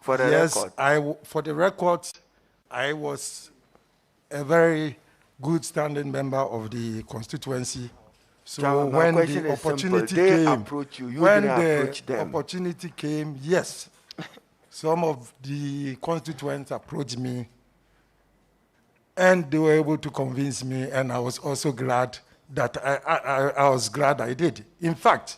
For the record. For the record, I was a very good standing member of the constituency. So Chairman, when my question the is simple. opportunity They came, approach you, you when didn't the approach them. opportunity came, yes, some of the constituents approached me, and they were able to convince me, and I was also glad that I was glad I did. In fact,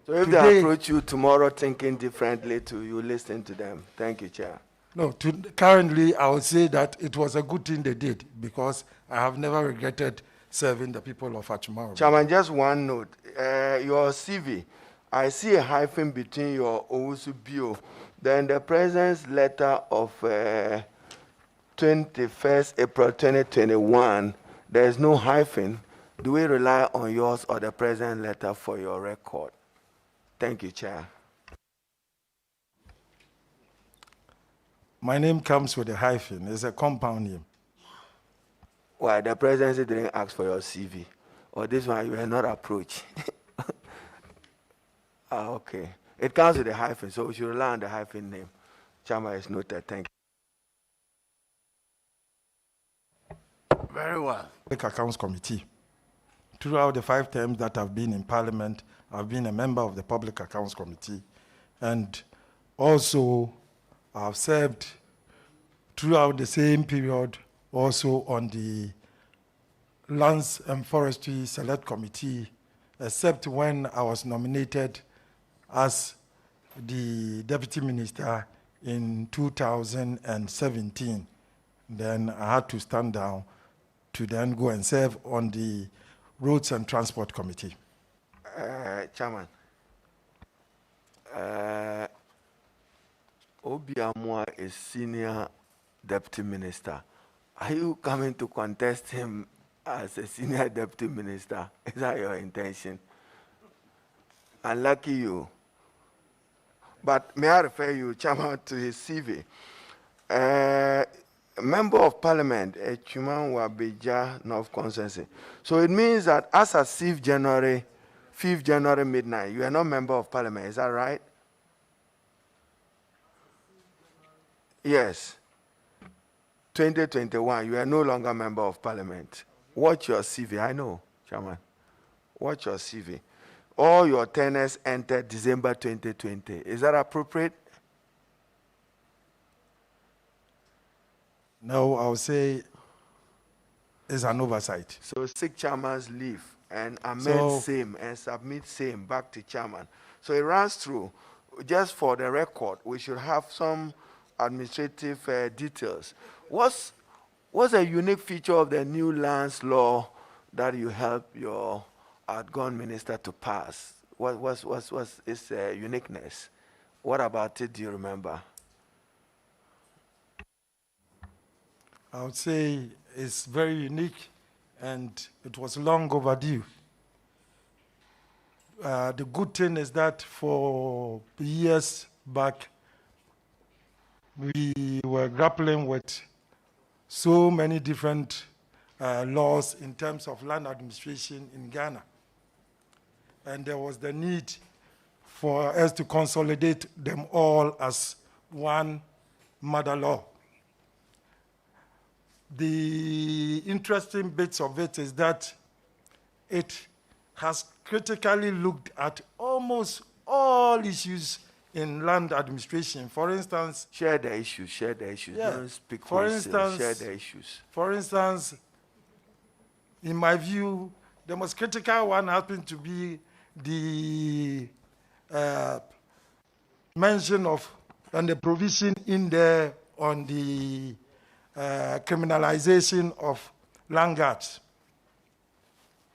So if today, they approach you tomorrow thinking differently to you, listen to them. Thank you, Chair. no, currently I would say that it was a good thing they did, because I have never regretted serving the people of Achumaro. Chairman, just one note. Your CV, I see a hyphen between your Owusu bio, then the President's letter of 21st April 2021, there is no hyphen. Do we rely on yours or the President's letter for your record? Thank you, Chair. My name comes with a hyphen. It's a compound name. Why, the Presidency didn't ask for your CV? Or this one, you were not approached? Okay. It comes with a hyphen, so we should rely on the hyphen name. Chairman is noted. Thank you. Very well. Public Accounts Committee. Throughout the 5 terms that I've been in Parliament, I've been a member of the Public Accounts Committee. And also, I've served throughout the same period also on the Lands and Forestry Select Committee, except when I was nominated as the Deputy Minister in 2017. Then I had to stand down to then go and serve on the Roads and Transport Committee. Chairman, Obiamwa is Senior Deputy Minister. Are you coming to contest him as a Senior Deputy Minister? Is that your intention? Unlucky you. But may I refer you, Chairman, to his CV. Member of Parliament, Chuman Wabeja North Constituency. So it means that as of 5th January midnight, you are not member of Parliament. Is that right? Yes. 2021, you are no longer member of Parliament. Watch your CV. I know, Chairman. Watch your CV. All your tenures entered December 2020. Is that appropriate? No, I would say it's an oversight. So seek chairman's leave and amend same and submit same back to chairman. So it runs through. Just for the record, we should have some administrative details. What's a unique feature of the new lands law that you help your outgone minister to pass? What's its uniqueness? What about it do you remember? I would say it's very unique, and it was long overdue. The good thing is that for years back, we were grappling with so many different laws in terms of land administration in Ghana. And there was the need for us to consolidate them all as one mother law. The interesting bits of it is that it has critically looked at almost all issues in land administration. For instance, share the issues. Yeah. Don't speak for instance, instance, share the issues. For instance, in my view, the most critical one happened to be the mention of and the provision in there on the criminalization of land guards.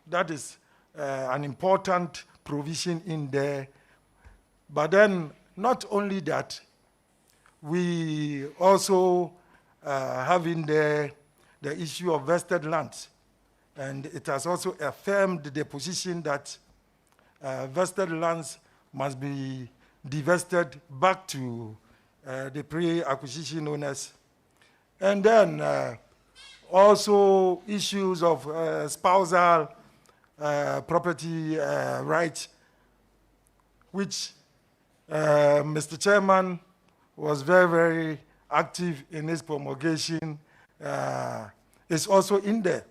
That is an important provision in there. But then, not only that, we also have in there the issue of vested lands. And it has also affirmed the position that vested lands must be divested back to the pre-acquisition owners. And then also issues of spousal property rights, which Mr. Chairman was very, very active in its promulgation, is also in there.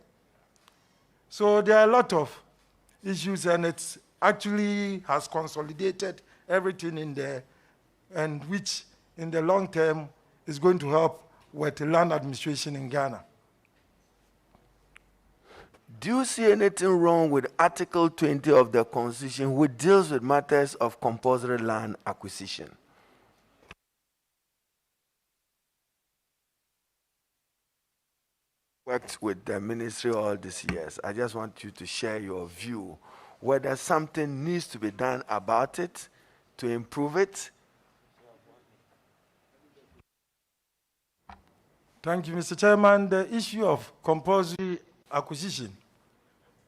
So there are a lot of issues, and it actually has consolidated everything in there, and which in the long term is going to help with land administration in Ghana. Do you see anything wrong with Article 20 of the Constitution, which deals with matters of compulsory land acquisition? Worked with the ministry all these years. I just want you to share your view, whether something needs to be done about it to improve it. Thank you, Mr. Chairman. The issue of compulsory acquisition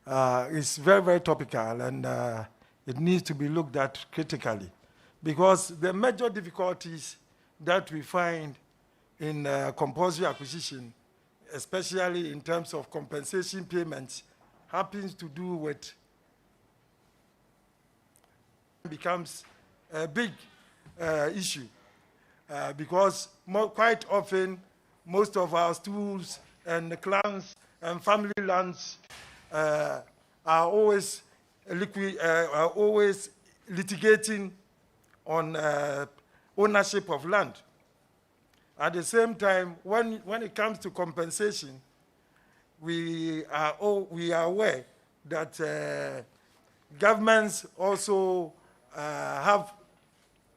is very, very topical, and it needs to be looked at critically, because the major difficulties that we find in compulsory acquisition, especially in terms of compensation payments, happens to do with becomes a big issue because quite often most of our schools and clans and family lands are always litigating on ownership of land. At the same time, when it comes to compensation, we are aware that governments also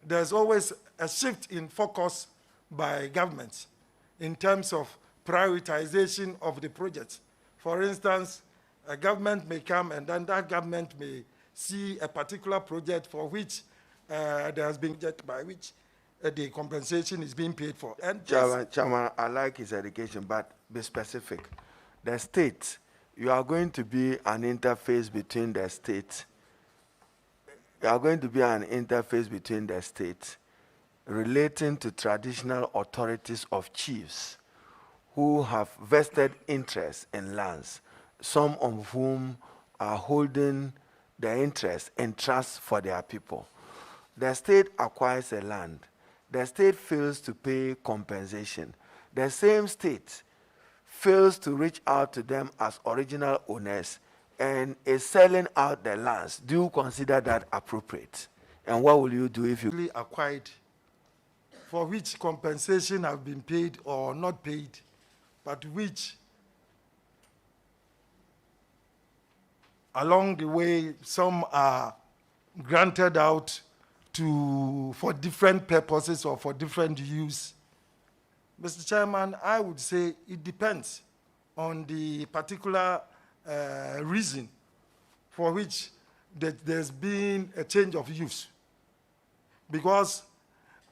there's always a shift in focus by governments in terms of prioritization of the projects. For instance, a government may come and then that government may see a particular project for which there has been budget by which the compensation is being paid for. And Chairman, I like his education, but be specific. The state, you are going to be an interface between the state. You are going to be an interface between the state relating to traditional authorities of chiefs who have vested interest in lands, some of whom are holding their interest in trust for their people. The state acquires a land. The state fails to pay compensation. The same state fails to reach out to them as original owners and is selling out the lands. Do you consider that appropriate? And what will you do if you acquired, for which compensation have been paid or not paid, but which along the way some are granted out for different purposes or for different use? Mr. Chairman, I would say it depends on the particular reason for which there's been a change of use. Because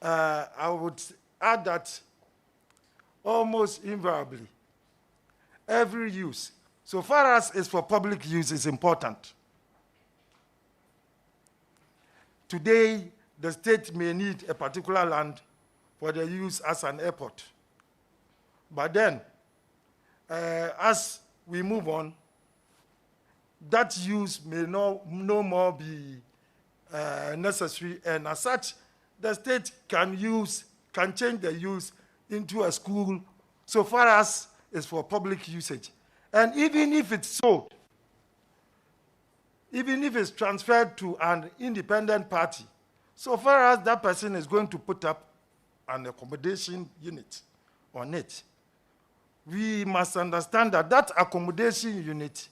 I would add that almost invariably, every use, so far as it's for public use, is important. Today, the state may need a particular land for the use as an airport. But then, as we move on, that use may no more be necessary, and as such, the state can change the use into a school so far as it's for public usage. And even if it's sold, even if it's transferred to an independent party, so far as that person is going to put up an accommodation unit on it, we must understand that that accommodation unit,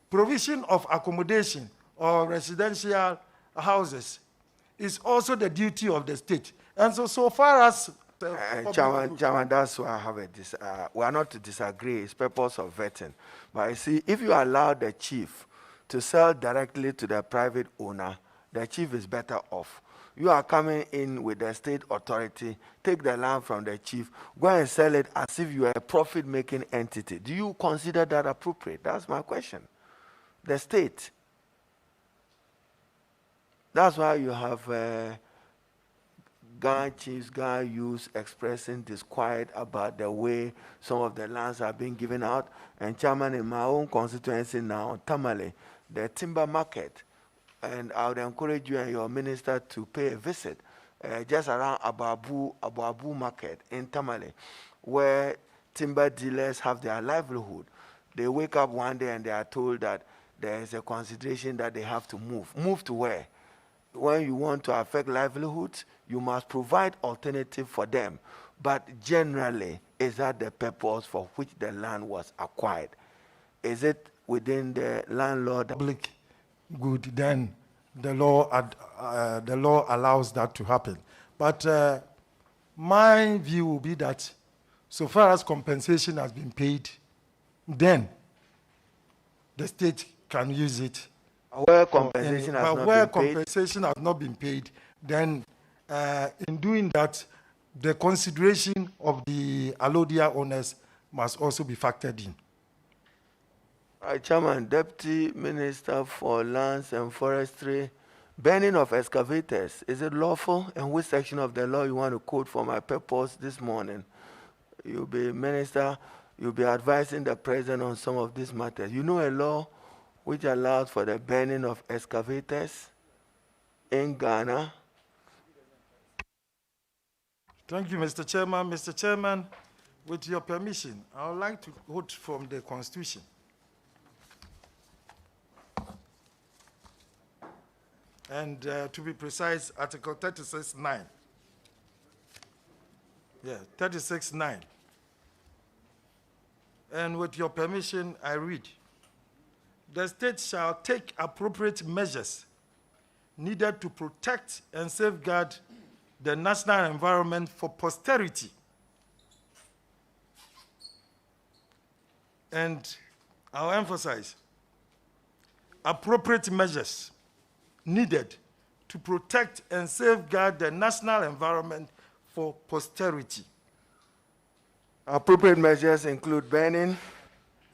provision of accommodation or residential houses, is also the duty of the state. And so far as Chairman, that's why I have we are not to disagree. It's purpose of vetting. But you see, if you allow the chief to sell directly to the private owner, the chief is better off. You are coming in with the state authority, take the land from the chief, go and sell it as if you are a profit-making entity. Do you consider that appropriate? That's my question. The state. That's why you have Ghana chiefs, Ghana youths expressing disquiet about the way some of the lands are being given out. And Chairman, in my own constituency now, Tamale, the timber market, and I would encourage you and your minister to pay a visit just around Abu Market in Tamale, where timber dealers have their livelihood. They wake up one day and they are told that there is a consideration that they have to move. Move to where? When you want to affect livelihoods, you must provide alternative for them. But generally, is that the purpose for which the land was acquired? Is it within the landlord? Public good, then the law allows that to happen. But my view will be that so far as compensation has been paid, then the state can use it. Where compensation has but not where been paid? compensation has not been paid, then in doing that, the consideration of the Alodia owners must also be factored in. Chairman, Deputy Minister for Lands and Forestry, burning of excavators, is it lawful? And which section of the law you want to quote for my purpose this morning? You'll be Minister, you'll be advising the President on some of these matters. You know a law which allows for the burning of excavators in Ghana? Thank you, Mr. Chairman. Mr. Chairman, with your permission, I would like to quote from the Constitution. And to be precise, Article 36(9). Yeah, 36(9). And with your permission, I read, the state shall take appropriate measures needed to protect and safeguard the national environment for posterity. And I'll emphasize, appropriate measures needed to protect and safeguard the national environment for posterity. Appropriate measures include burning.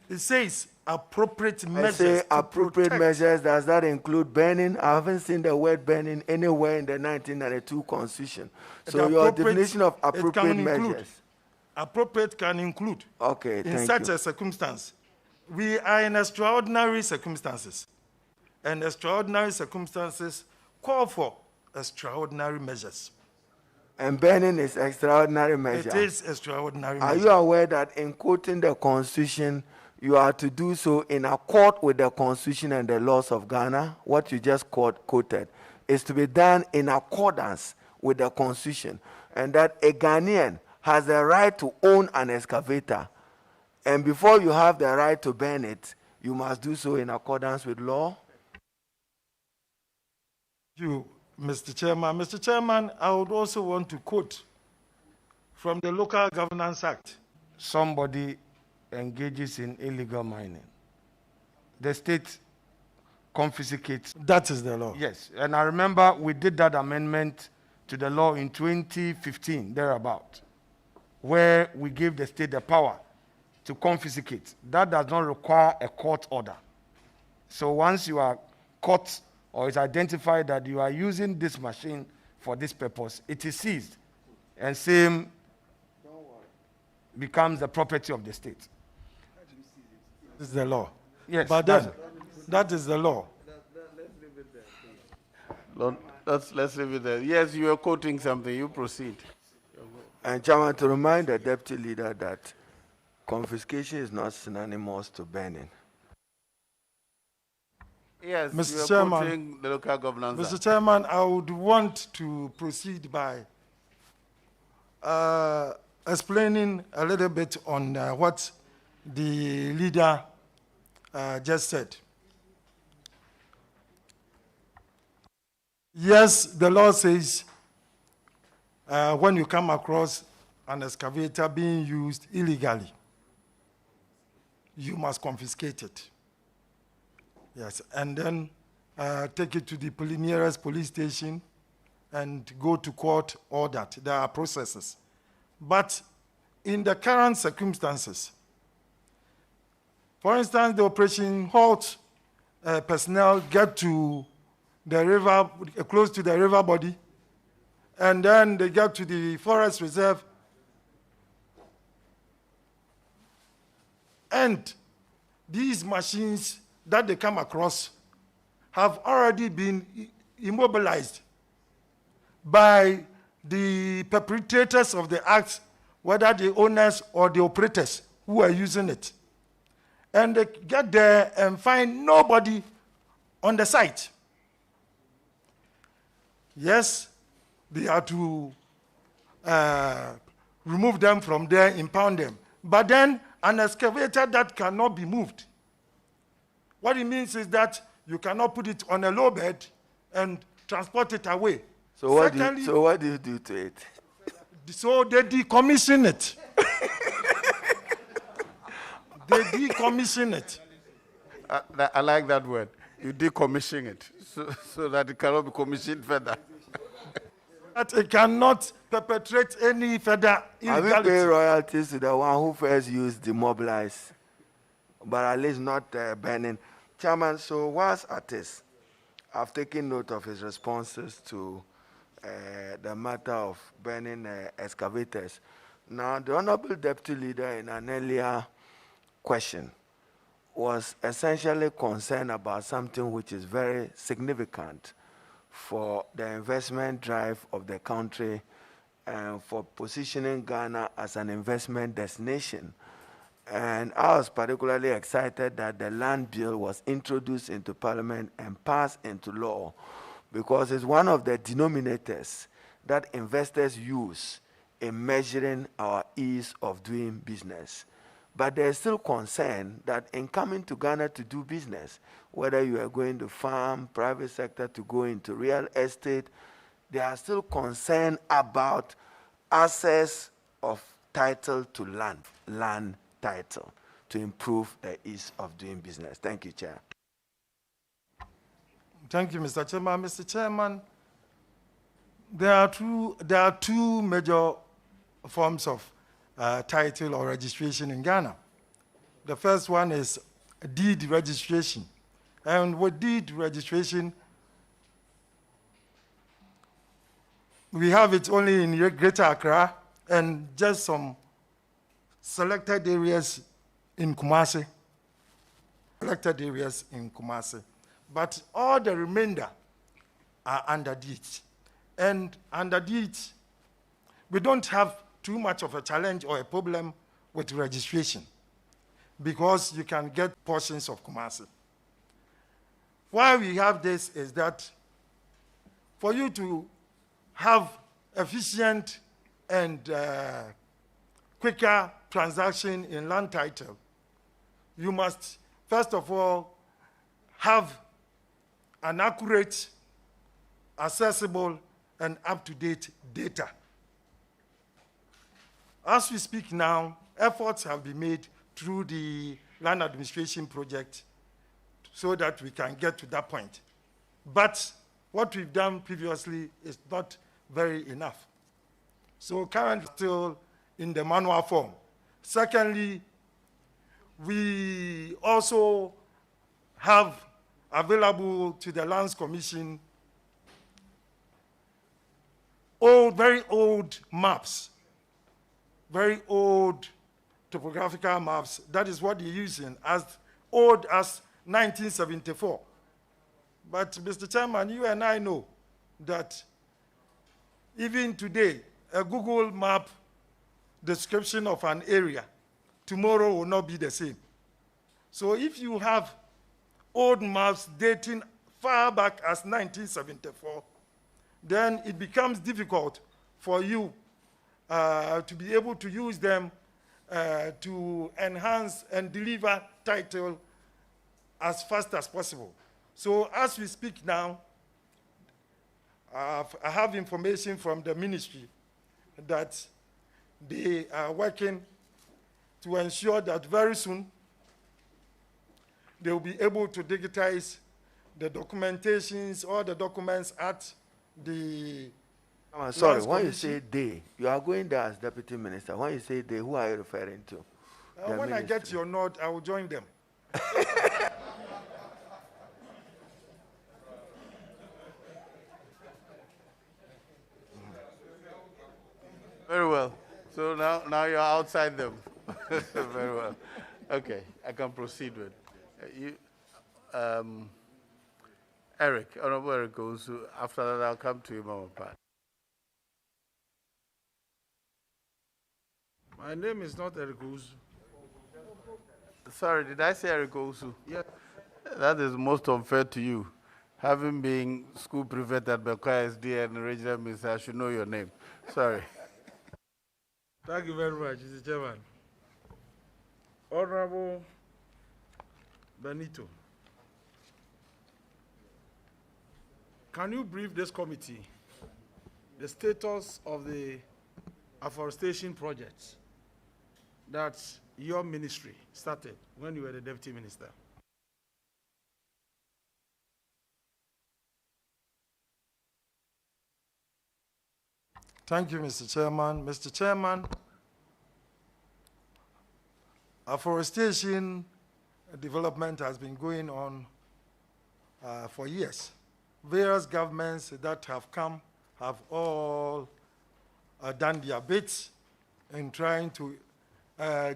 It says appropriate measures. I say appropriate measures. Does that include burning? I haven't seen the word burning anywhere in the 1992 Constitution. So your definition of appropriate measures. Appropriate can include. Okay, in such a circumstance, we are in extraordinary circumstances. And extraordinary circumstances call for extraordinary measures. And burning is extraordinary measure. It is extraordinary measure. Are you aware that in quoting the Constitution, you are to do so in accord with the Constitution and the laws of Ghana? What you just quoted is to be done in accordance with the Constitution. And that a Ghanaian has the right to own an excavator. And before you have the right to burn it, you must do so in accordance with law. You, Mr. Chairman. Mr. Chairman, I would also want to quote from the Local Governance Act. Somebody engages in illegal mining, the state confiscates. That is the law. Yes, and I remember we did that amendment to the law in 2015, thereabout, where we gave the state the power to confiscate. That does not require a court order. So once you are caught or it's identified that you are using this machine for this purpose, it is seized, and same becomes the property of the state. This is the law. Yes, but then, that is the law. Let's leave it there. Yes, you are quoting something. You proceed. And Chairman, to remind the Deputy Leader that confiscation is not synonymous to burning. Yes, Mr. you are Chairman, quoting the Local Governance Mr. Act. Chairman, I would want to proceed by explaining a little bit on what the leader just said. Yes, the law says when you come across an excavator being used illegally, you must confiscate it. Yes, and then take it to the nearest police station and go to court, all that. There are processes. But in the current circumstances, for instance, the Operation Halt personnel get to the river, close to the river body, and then they get to the forest reserve, and these machines that they come across have already been immobilized by the perpetrators of the acts, whether the owners or the operators who are using it. And they get there and find nobody on the site. Yes, they have to remove them from there, impound them. But then an excavator that cannot be moved. What it means is that you cannot put it on a low bed and transport it away. So what do you do to it? So they decommission it. They decommission it. I like that word. You decommission it so that it cannot be commissioned further. That it cannot perpetrate any further illegality. Have you paid royalties to the one who first used demobilize, but at least not burning? Chairman, so whilst at this, I've taken note of his responses to the matter of burning excavators. Now, the Honorable Deputy Leader in an earlier question was essentially concerned about something which is very significant for the investment drive of the country and for positioning Ghana as an investment destination. And I was particularly excited that the land bill was introduced into Parliament and passed into law, because it's one of the denominators that investors use in measuring our ease of doing business. But there's still concern that in coming to Ghana to do business, whether you are going to farm, private sector, to go into real estate, there are still concern about access of title to land title, to improve the ease of doing business. Thank you, Chair. Thank you, Mr. Chairman. Mr. Chairman, there are two major forms of title or registration in Ghana. The first one is deed registration. And with deed registration, we have it only in Greater Accra and just some selected areas in Kumasi. Selected areas in Kumasi. But all the remainder are under deed. And under deed, we don't have too much of a challenge or a problem with registration, because you can get portions of Kumasi. Why we have this is that for you to have efficient and quicker transaction in land title, you must, first of all, have an accurate, accessible, and up-to-date data. As we speak now, efforts have been made through the land administration project so that we can get to that point. But what we've done previously is not very enough. So currently still in the manual form. Secondly, we also have available to the Lands Commission very old maps, very old topographical maps. That is what they're using, as old as 1974. But Mr. Chairman, you and I know that even today, a Google map description of an area tomorrow will not be the same. So if you have old maps dating far back as 1974, then it becomes difficult for you to be able to use them to enhance and deliver title as fast as possible. So as we speak now, I have information from the ministry that they are working to ensure that very soon they will be able to digitize the documentations, all the documents at the... I'm sorry, when you say they, you are going there as Deputy Minister. When you say they, who are you referring to? When ministry. I get your nod, I will join them. Very well. So now you're outside them. Very well. Okay, I can proceed with Eric. Honorable Eric goes. After that, I'll come to you, Mama Pat. My name is not Eric Uzu. Sorry, did I say Eric Osu? Yes. That is most unfair to you. Having been school prefect at Bekwai SD and regional minister, I should know your name. Sorry. Thank you very much, Mr. Chairman. Honorable Benito, can you brief this committee the status of the afforestation projects that your ministry started when you were the deputy minister? Thank you, Mr. Chairman. Mr. Chairman, afforestation development has been going on for years. Various governments that have come have all done their bits in trying to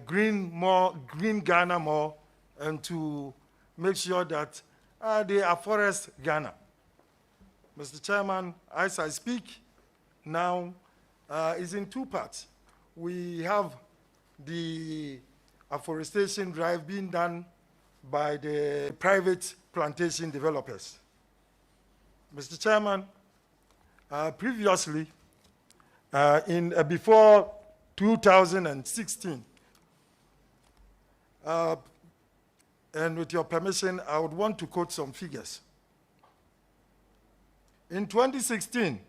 green Ghana more, and to make sure that they afforest Ghana. Mr. Chairman, as I speak now, is in two parts. We have the afforestation drive being done by the private plantation developers. Mr. Chairman, previously, before 2016, and with your permission, I would want to quote some figures. In 2016,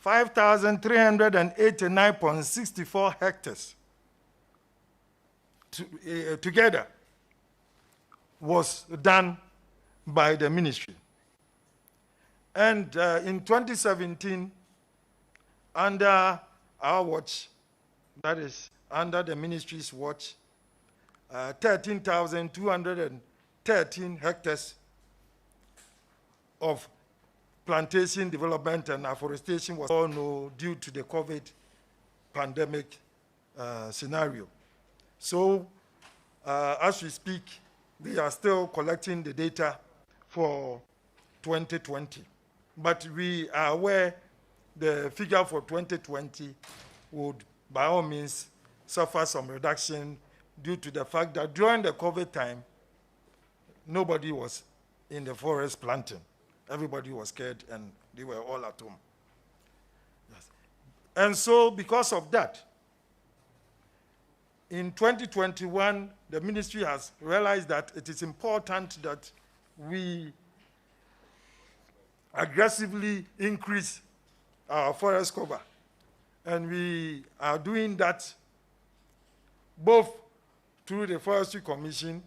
5,389.64 hectares together was done by the ministry. And in 2017, under our watch, that is under the ministry's watch, 13,213 hectares of plantation development and afforestation was all known due to the COVID pandemic scenario. So as we speak, they are still collecting the data for 2020. But we are aware the figure for 2020 would, by all means, suffer some reduction due to the fact that during the COVID time, nobody was in the forest planting. Everybody was scared and they were all at home. Yes. And so because of that, in 2021, the ministry has realized that it is important that we aggressively increase our forest cover. And we are doing that both through the Forestry Commission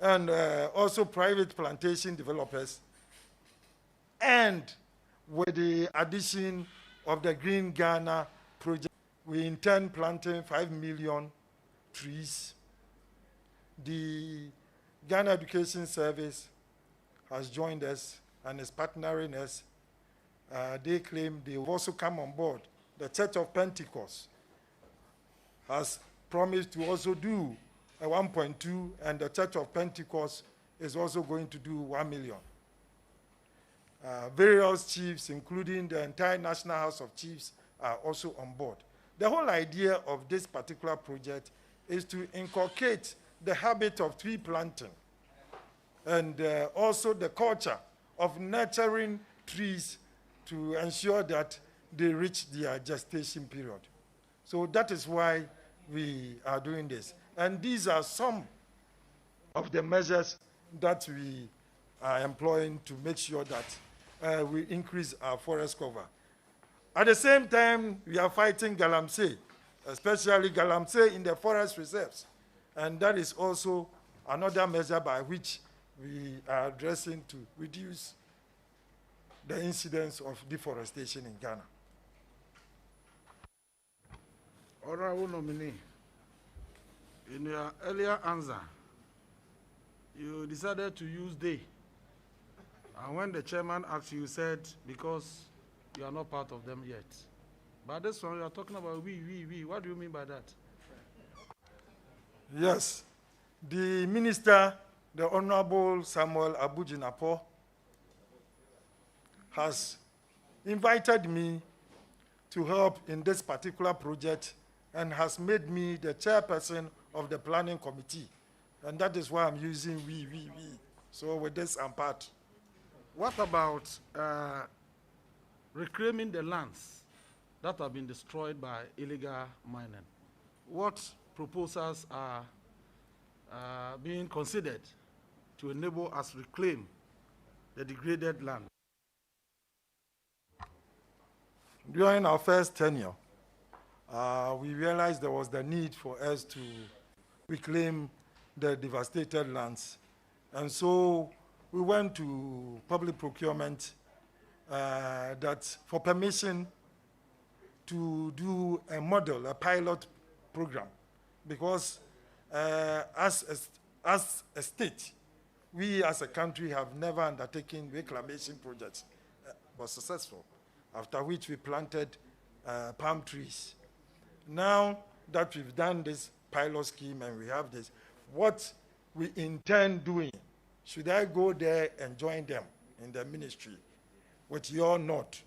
and also private plantation developers, and with the addition of the Green Ghana project. We intend planting 5 million trees. The Ghana Education Service has joined us and is partnering us. They claim they will also come on board. The Church of Pentecost has promised to also do a 1.2, and the Church of Pentecost is also going to do 1 million. Various chiefs, including the entire National House of Chiefs, are also on board. The whole idea of this particular project is to inculcate the habit of tree planting and also the culture of nurturing trees to ensure that they reach their gestation period. So that is why we are doing this. And these are some of the measures that we are employing to make sure that we increase our forest cover. At the same time, we are fighting galamsey, especially galamsey in the forest reserves. And that is also another measure by which we are addressing to reduce the incidence of deforestation in Ghana. Honorable nominee, in your earlier answer, you decided to use they. And when the chairman asked you, you said, because you are not part of them yet. But this one, you are talking about we. What do you mean by that? Yes. The minister, the Honorable Samuel Abujinapo, has invited me to help in this particular project and has made me the chairperson of the planning committee. And that is why I'm using we. So with this, I'm part. What about reclaiming the lands that have been destroyed by illegal mining? What proposals are being considered to enable us reclaim the degraded land? During our first tenure, we realized there was the need for us to reclaim the devastated lands. And so we went to public procurement that for permission to do a model, a pilot program, because as a state, we as a country have never undertaken reclamation projects, was successful, after which we planted palm trees. Now that we've done this pilot scheme and we have this, what we intend doing, should I go there and join them in the ministry with your note?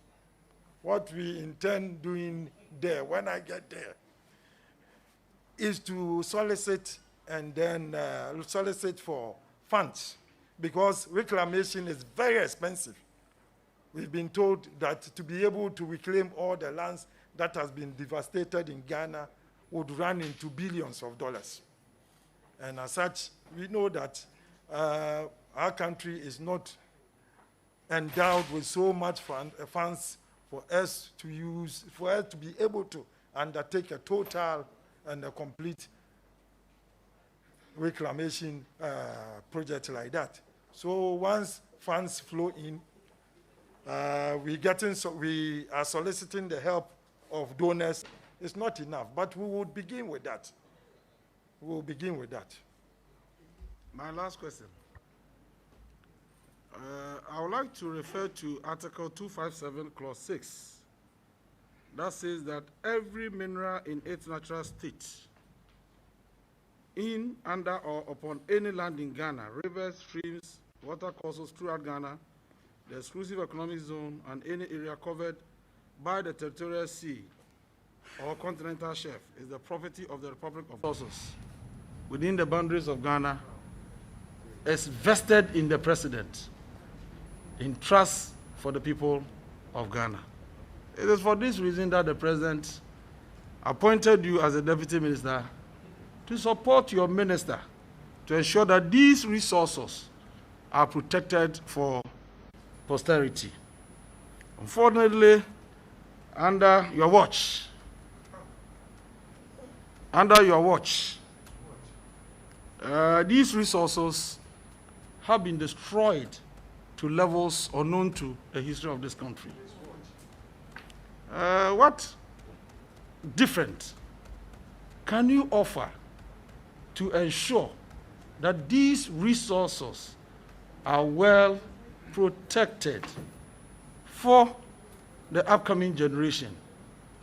What we intend doing there when I get there is to solicit and then solicit for funds, because reclamation is very expensive. We've been told that to be able to reclaim all the lands that has been devastated in Ghana would run into billions of dollars. And as such, we know that our country is not endowed with so much funds for us to use, for us to be able to undertake a total and a complete reclamation project like that. So once funds flow in, we are soliciting the help of donors. It's not enough, but we will begin with that. We will begin with that. My last question. I would like to refer to Article 257, Clause 6. That says that every mineral in its natural state, in, under, or upon any land in Ghana, rivers, streams, watercourses throughout Ghana, the exclusive economic zone, and any area covered by the territorial sea or continental shelf is the property of the Republic of Resources within the boundaries of Ghana, is vested in the President in trust for the people of Ghana. It is for this reason that the President appointed you as a Deputy Minister to support your minister to ensure that these resources are protected for posterity. Unfortunately, under your watch, these resources have been destroyed to levels unknown to the history of this country. What different can you offer to ensure that these resources are well protected for the upcoming generation,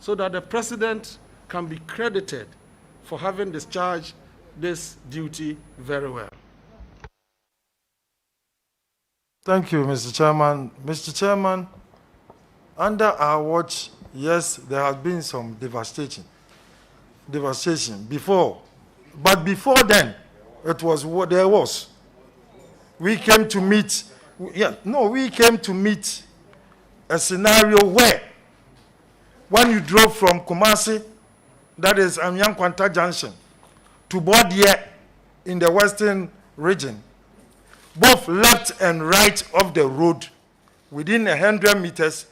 so that the President can be credited for having discharged this duty very well? Thank you, Mr. Chairman. Mr. Chairman, under our watch, yes, there has been some devastation before. But before then, it was what there was. We came to meet a scenario where, when you drove from Kumasi, that is Anyankwanta Junction, to Bodie in the western region, both left and right of the road, within 100 meters,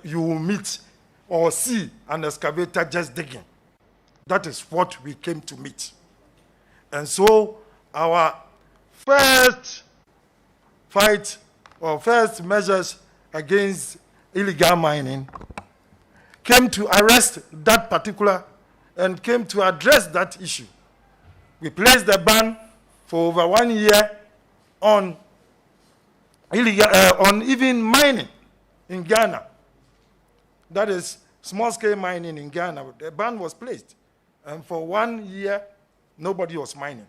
you will meet or see an excavator just digging. That is what we came to meet. And so our first fight or first measures against illegal mining came to arrest that particular and came to address that issue. We placed the ban for over 1 year on illegal, on even mining in Ghana. That is small-scale mining in Ghana. The ban was placed, and for 1 year, nobody was mining.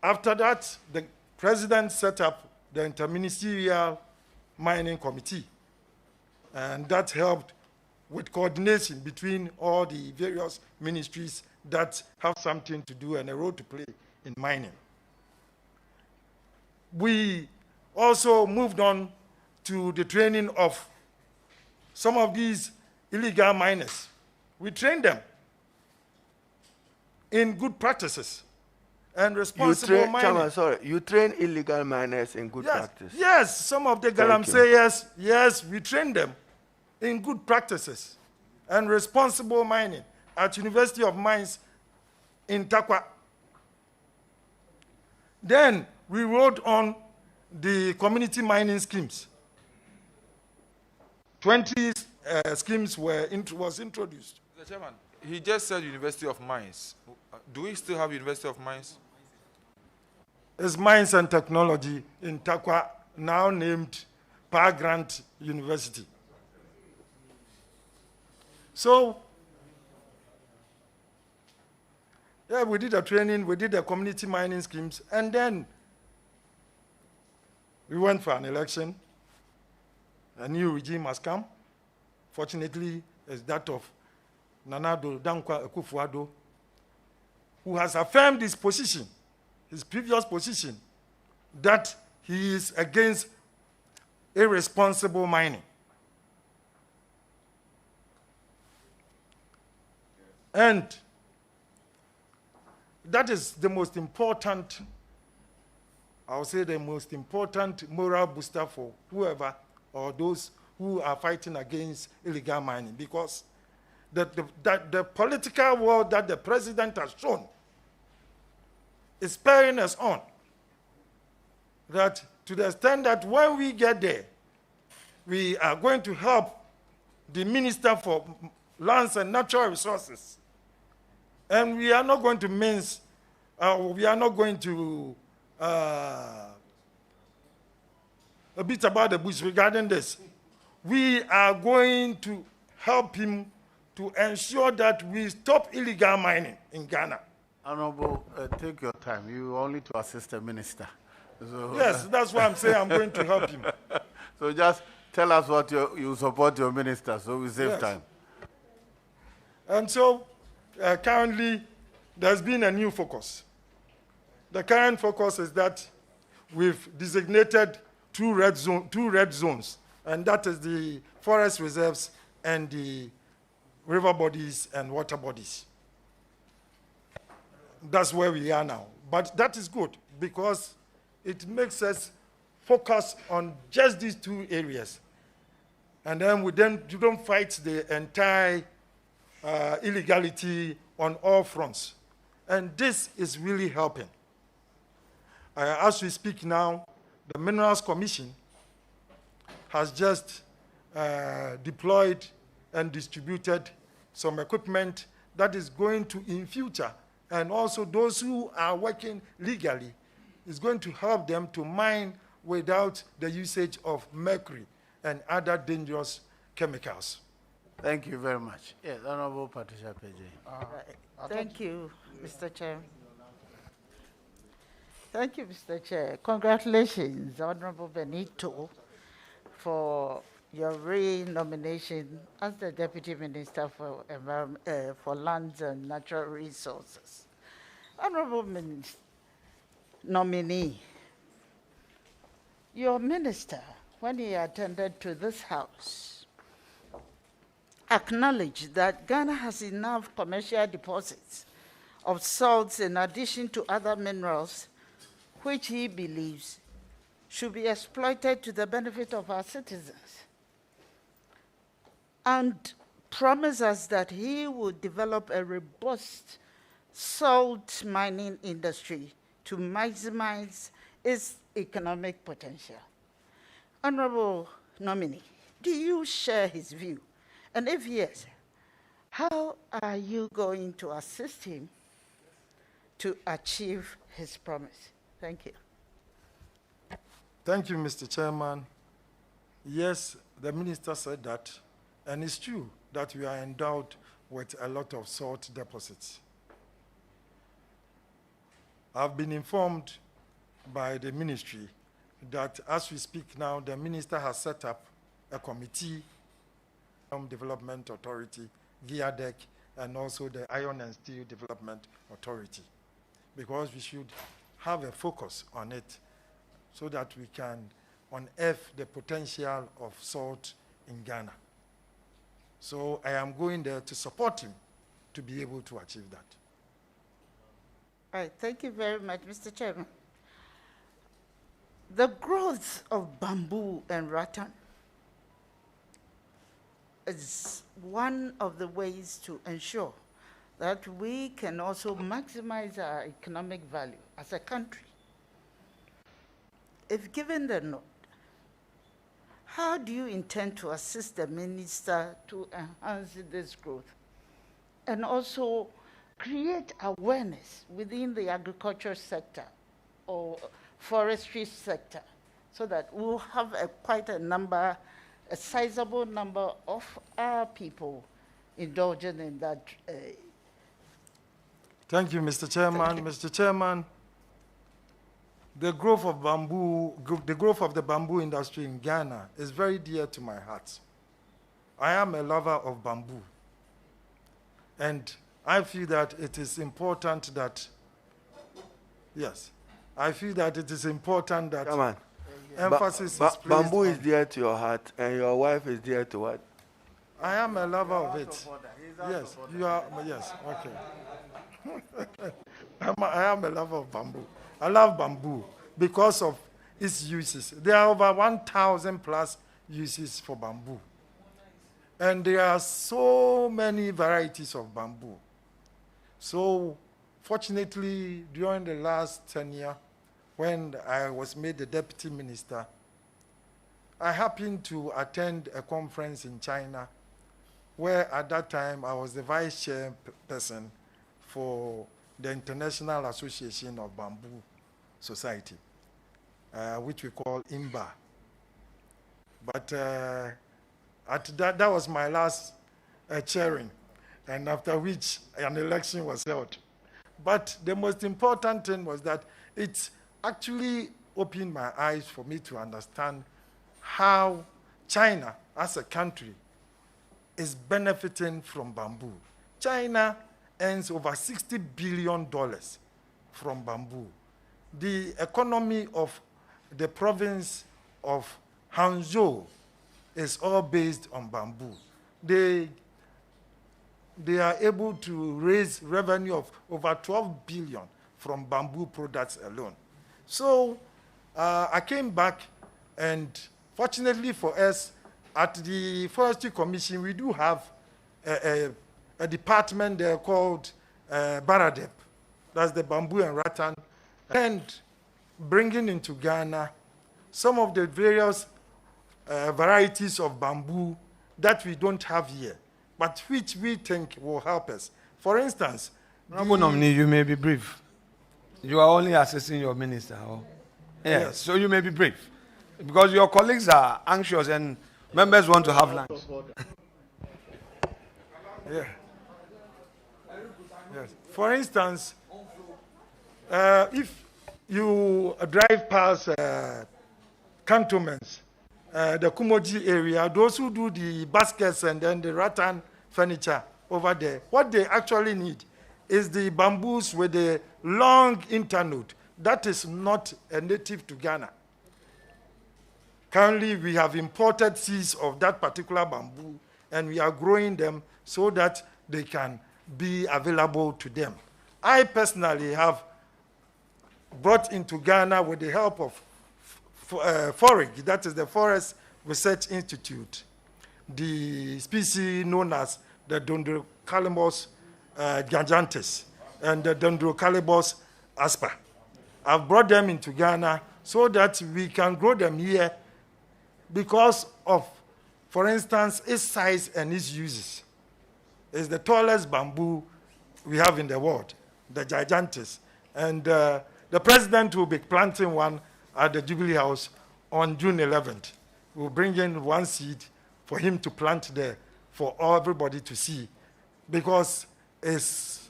After that, the President set up the Ministerial Mining Committee, and that helped with coordination between all the various ministries that have something to do and a role to play in mining. We also moved on to the training of some of these illegal miners. We trained them in good practices and responsible mining. Chairman, sorry, you train illegal miners in good practice? Yes, some of the galamseyers, yes, we train them in good practices and responsible mining at University of Mines in Takwa. Then we wrote on the community mining schemes. 20 schemes was introduced. Mr. Chairman, he just said University of Mines. Do we still have University of Mines? It's Mines and Technology in Takwa, now named Power Grant University. So, yeah, we did a training, we did the community mining schemes, and then we went for an election. A new regime has come. Fortunately, it's that of Nana Addo Dankwa Akufo-Addo, who has affirmed his position, his previous position, that he is against irresponsible mining. And that is the most important, I would say the most important moral booster for whoever or those who are fighting against illegal mining, because the political world that the president has shown is spurring us on. That to the extent that when we get there, we are going to help the Minister for Lands and Natural Resources. And we are not going to mince, we are not going to a bit about the bush regarding this. We are going to help him to ensure that we stop illegal mining in Ghana. Honorable, take your time. You only to assist the minister. So, yes, that's why I'm saying I'm going to help him. So just tell us what you support your minister, so we save time. And so currently there's been a new focus. The current focus is that we've designated two red zones, and that is the forest reserves and the river bodies and water bodies. That's where we are now. But that is good because it makes us focus on just these two areas. And then you don't fight the entire illegality on all fronts. And this is really helping. As we speak now, the Minerals Commission has just deployed and distributed some equipment that is going to, in future, and also those who are working legally, is going to help them to mine without the usage of mercury and other dangerous chemicals. Thank you very much. Yes, Honorable Patricia Page. Thank you, Mr. Chair. Thank you, Mr. Chair. Congratulations, Honorable Benito, for your re-nomination as the Deputy Minister for Lands and Natural Resources. Honorable nominee, your minister, when he attended to this House, acknowledged that Ghana has enough commercial deposits of salts in addition to other minerals, which he believes should be exploited to the benefit of our citizens, and promised us that he would develop a robust salt mining industry to maximize its economic potential. Honorable nominee, do you share his view? And if yes, how are you going to assist him to achieve his promise? Thank you. Thank you, Mr. Chairman. Yes, the minister said that, and it's true that we are endowed with a lot of salt deposits. I've been informed by the ministry that as we speak now, the minister has set up a committee Development Authority, GIADEC, and also the Iron and Steel Development Authority, because we should have a focus on it so that we can unearth the potential of salt in Ghana. So I am going there to support him to be able to achieve that. All right, thank you very much, Mr. Chairman. The growth of bamboo and rattan is one of the ways to ensure that we can also maximize our economic value as a country. If given the nod, how do you intend to assist the minister to enhance this growth and also create awareness within the agriculture sector or forestry sector so that we'll have a sizable number of our people indulging in that? Thank you, Mr. Chairman. Mr. Chairman, the growth of the bamboo industry in Ghana is very dear to my heart. I am a lover of bamboo, and I feel that it is important that, yes, I feel that it is important that Come on. emphasis is placed Bamboo is on- dear to your heart, and your wife is dear to what? I am a lover of it. Yes, you are, yes, okay. I am a lover of bamboo. I love bamboo because of its uses. There are over 1,000 plus uses for bamboo. And there are so many varieties of bamboo. So, fortunately, during the last tenure, when I was made the deputy minister, I happened to attend a conference in China where at that time I was the vice chairperson for the International Association of Bamboo Society, which we call IMBA. But that was my last chairing, and after which an election was held. But the most important thing was that it actually opened my eyes for me to understand how China, as a country, is benefiting from bamboo. China earns over $60 billion from bamboo. The economy of the province of Hangzhou is all based on bamboo. They are able to raise revenue of over 12 billion from bamboo products alone. So I came back, and fortunately for us, at the Forestry Commission, we do have a department there called Baradep. That's the bamboo and rattan. And bringing into Ghana some of the various varieties of bamboo that we don't have here, but which we think will help us. For instance, Honorable Nominee, you may be brief. You are only assisting your minister. Yes, so you may be brief. Because your colleagues are anxious and members want to have lunch. Yeah. Yes. For instance, if you drive past cantonments, the Kumoji area, those who do the baskets and then the rattan furniture over there, what they actually need is the bamboos with the long internode. That is not a native to Ghana. Currently, we have imported seeds of that particular bamboo, and we are growing them so that they can be available to them. I personally have brought into Ghana, with the help of FORIG, that is the Forest Research Institute, the species known as the Dendrocalibos gigantes and the Dendrocalibos asper. I've brought them into Ghana so that we can grow them here because of, for instance, its size and its uses. It's the tallest bamboo we have in the world, the gigantes. And the president will be planting one at the Jubilee House on June 11th. We'll bring in one seed for him to plant there for everybody to see, because it's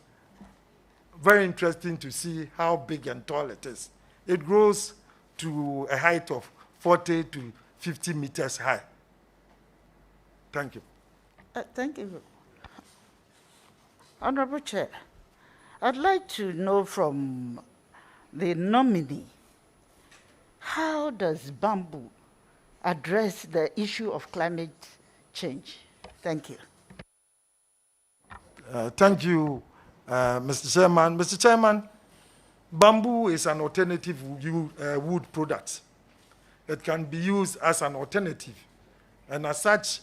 very interesting to see how big and tall it is. It grows to a height of 40 to 50 meters high. Thank you. Thank you. Honorable Chair, I'd like to know from the nominee, how does bamboo address the issue of climate change? Thank you. Thank you, Mr. Chairman. Mr. Chairman, bamboo is an alternative wood product. It can be used as an alternative. And as such,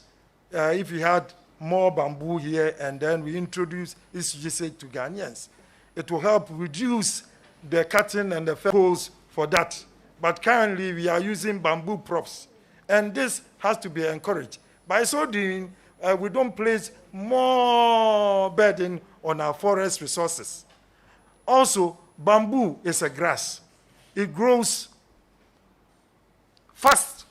if we had more bamboo here and then we introduce its usage to Ghanaians, it will help reduce the cutting and the poles for that. But currently, we are using bamboo props. And this has to be encouraged. By so doing, we don't place more burden on our forest resources. Also, bamboo is a grass. It grows fast.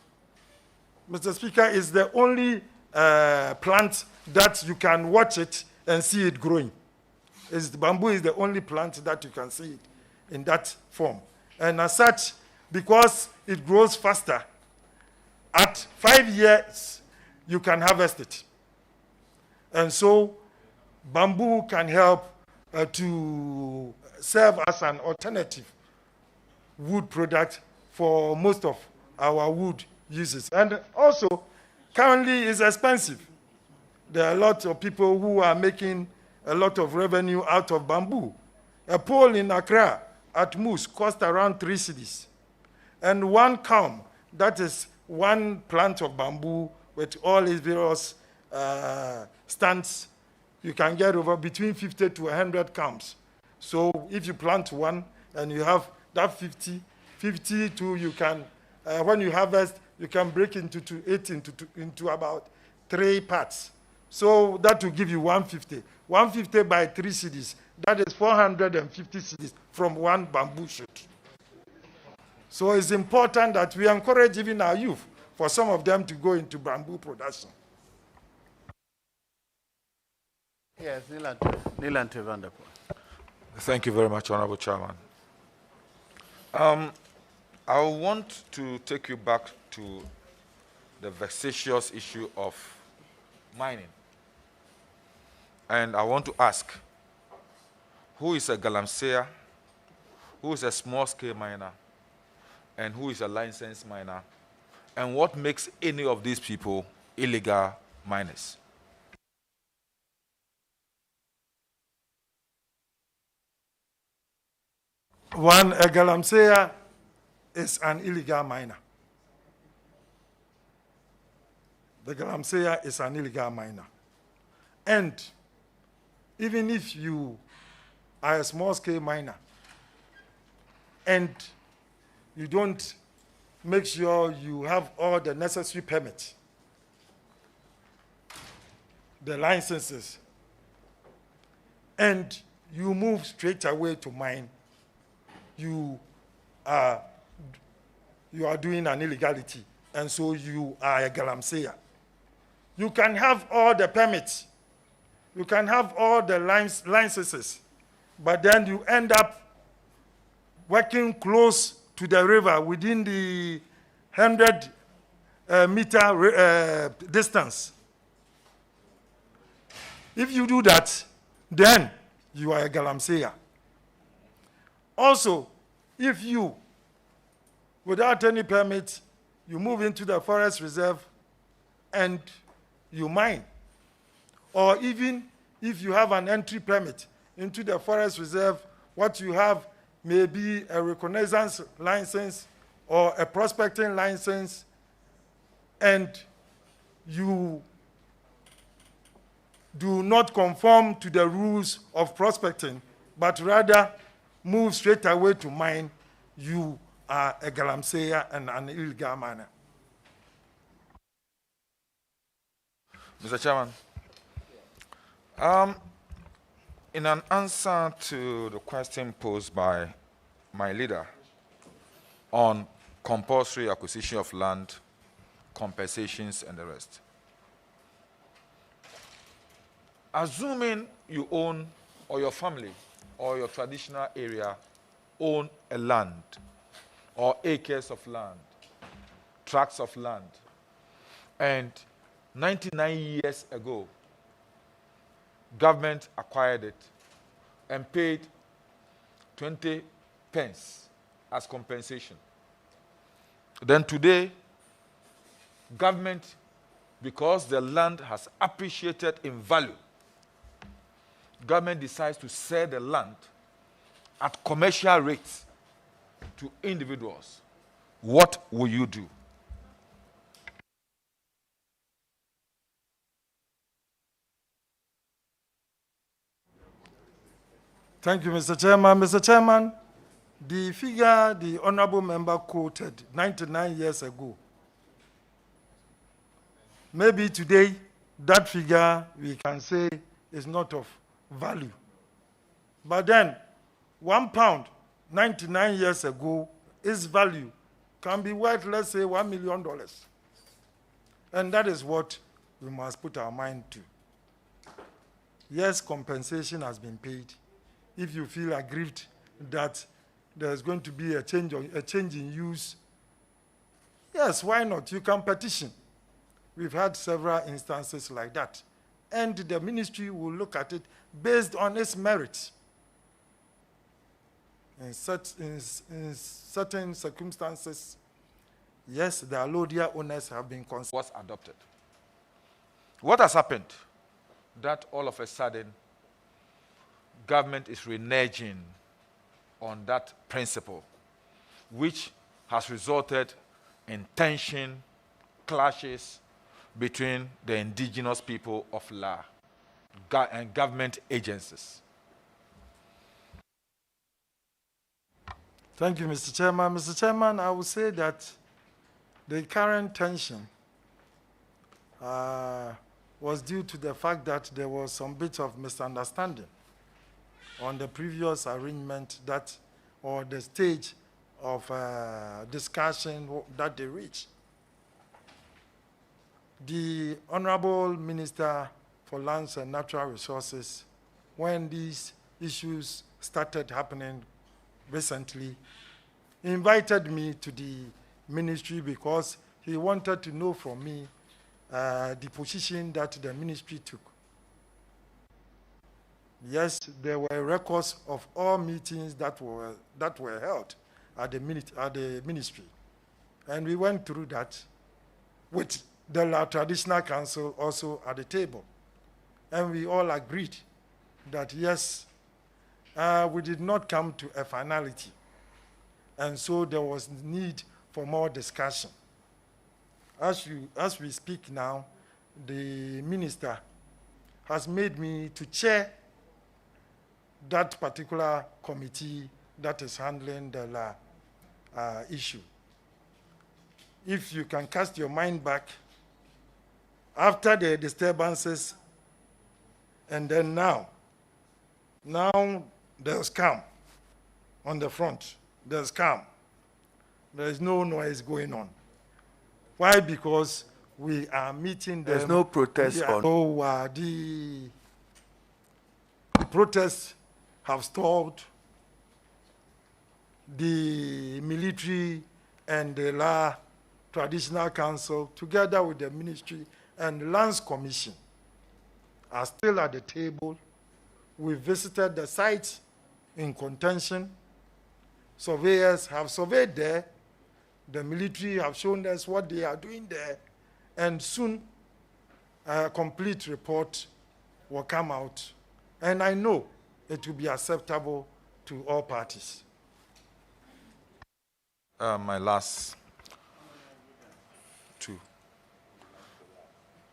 Mr. Speaker, it's the only plant that you can watch it and see it growing. Bamboo is the only plant that you can see it in that form. And as such, because it grows faster, at 5 years, you can harvest it. And so, bamboo can help to serve as an alternative wood product for most of our wood uses. And also, currently it's expensive. There are a lot of people who are making a lot of revenue out of bamboo. A pole in Accra at Moose cost around 3 cedis. And one calm, that is one plant of bamboo with all its various stands, you can get over between 50 to 100 calms. So if you plant one and you have that 50 to you can, when you harvest, you can break it into about 3 parts. So that will give you 150. 150 by 3 cedis, that is 450 cedis from one bamboo shoot. So it's important that we encourage even our youth for some of them to go into bamboo production. Yes, Nilante Vanderpool. Thank you very much, Honorable Chairman. I want to take you back to the vexatious issue of mining. And I want to ask, who is a galamsey, who is a small-scale miner, and who is a licensed miner, and what makes any of these people illegal miners? One, a galamsey is an illegal miner. The galamsey is an illegal miner. And even if you are a small-scale miner and you don't make sure you have all the necessary permits, the licenses, and you move straight away to mine, you are doing an illegality, and so you are a galamsey. You can have all the permits, you can have all the licenses, but then you end up working close to the river within the 100-meter distance. If you do that, then you are a galamsey. Also, if you, without any permit, you move into the forest reserve and you mine, or even if you have an entry permit into the forest reserve, what you have may be a reconnaissance license or a prospecting license, and you do not conform to the rules of prospecting, but rather move straight away to mine, you are a galamsey and an illegal miner. Mr. Chairman, in an answer to the question posed by my leader on compulsory acquisition of land, compensations, and the rest, assuming you own, or your family, or your traditional area own a land, or acres of land, tracts of land, and 99 years ago, government acquired it and paid 20 pence as compensation. Then today, government, because the land has appreciated in value, government decides to sell the land at commercial rates to individuals. What will you do? Thank you, Mr. Chairman. Mr. Chairman, the figure the honorable member quoted 99 years ago, maybe today that figure we can say is not of value. But then, £1, 99 years ago, its value can be worth, let's say, $1 million. And that is what we must put our mind to. Yes, compensation has been paid. If you feel aggrieved that there's going to be a change in use, yes, why not? You can petition. We've had several instances like that. And the ministry will look at it based on its merits. In certain circumstances, yes, the allodial owners have been considered. Was adopted. What has happened? That all of a sudden, government is reneging on that principle, which has resulted in tension, clashes between the indigenous people of La and government agencies. Thank you, Mr. Chairman. Mr. Chairman, I would say that the current tension was due to the fact that there was some bit of misunderstanding on the previous arrangement or the stage of discussion that they reached. The Honorable Minister for Lands and Natural Resources, when these issues started happening recently, invited me to the ministry because he wanted to know from me the position that the ministry took. Yes, there were records of all meetings that were held at the ministry. And we went through that with the La Traditional Council also at the table. And we all agreed that, yes, we did not come to a finality. And so there was need for more discussion. As we speak now, the minister has made me to chair that particular committee that is handling the issue. If you can cast your mind back, after the disturbances, and then now there's calm on the front. There's calm. There is no noise going on. Why? Because we are meeting them. There's no protest on. So the protests have stalled. The military and the La Traditional Council, together with the ministry and Lands Commission, are still at the table. We visited the site in contention. Surveyors have surveyed there. The military have shown us what they are doing there. And soon, a complete report will come out. And I know it will be acceptable to all parties. My last two.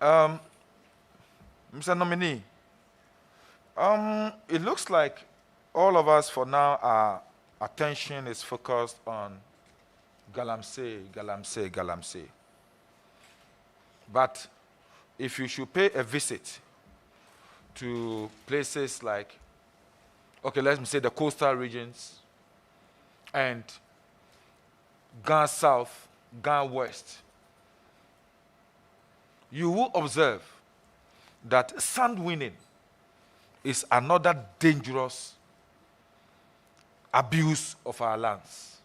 Mr. Nominee, it looks like all of us for now, our attention is focused on Galamsey, Galamsey, Galamsey. But if you should pay a visit to places like, okay, let me say the coastal regions and Ghana South, Ghana West, you will observe that sand winning is another dangerous abuse of our lands.